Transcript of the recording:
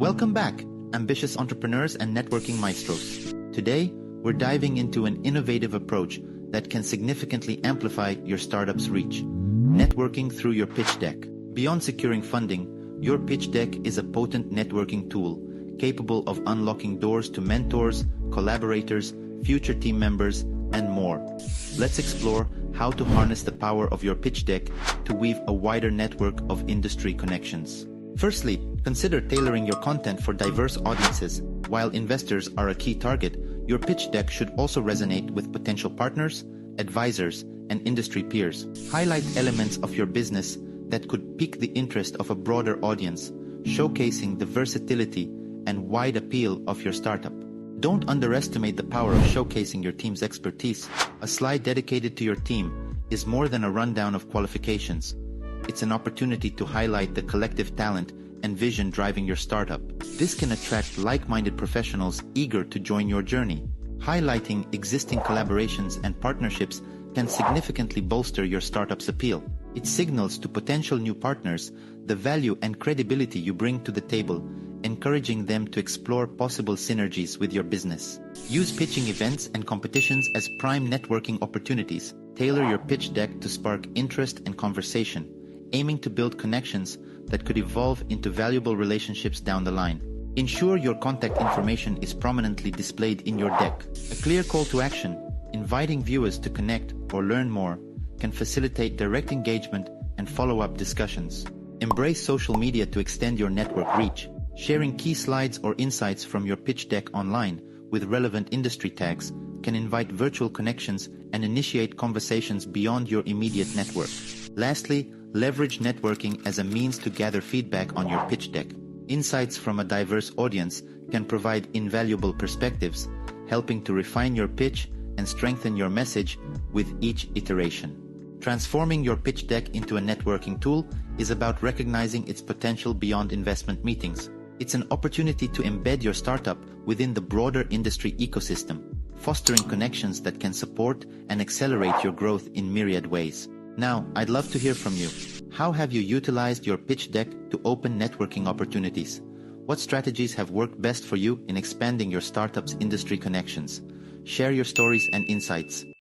Welcome back, ambitious entrepreneurs and networking maestros. Today, we're diving into an innovative approach that can significantly amplify your startup's reach. Networking through your pitch deck. Beyond securing funding, your pitch deck is a potent networking tool capable of unlocking doors to mentors, collaborators, future team members, and more. Let's explore how to harness the power of your pitch deck to weave a wider network of industry connections. Firstly, consider tailoring your content for diverse audiences. While investors are a key target, your pitch deck should also resonate with potential partners, advisors, and industry peers. Highlight elements of your business that could pique the interest of a broader audience, showcasing the versatility and wide appeal of your startup. Don't underestimate the power of showcasing your team's expertise. A slide dedicated to your team is more than a rundown of qualifications. It's an opportunity to highlight the collective talent and vision driving your startup. This can attract like-minded professionals eager to join your journey. Highlighting existing collaborations and partnerships can significantly bolster your startup's appeal. It signals to potential new partners the value and credibility you bring to the table, encouraging them to explore possible synergies with your business. Use pitching events and competitions as prime networking opportunities. Tailor your pitch deck to spark interest and conversation, aiming to build connections that could evolve into valuable relationships down the line. Ensure your contact information is prominently displayed in your deck. A clear call to action, inviting viewers to connect or learn more, can facilitate direct engagement and follow-up discussions. Embrace social media to extend your network reach. Sharing key slides or insights from your pitch deck online with relevant industry tags can invite virtual connections and initiate conversations beyond your immediate network. Lastly, leverage networking as a means to gather feedback on your pitch deck. Insights from a diverse audience can provide invaluable perspectives, helping to refine your pitch and strengthen your message with each iteration. Transforming your pitch deck into a networking tool is about recognizing its potential beyond investment meetings. It's an opportunity to embed your startup within the broader industry ecosystem, fostering connections that can support and accelerate your growth in myriad ways. Now, I'd love to hear from you. How have you utilized your pitch deck to open networking opportunities? What strategies have worked best for you in expanding your startup's industry connections? Share your stories and insights.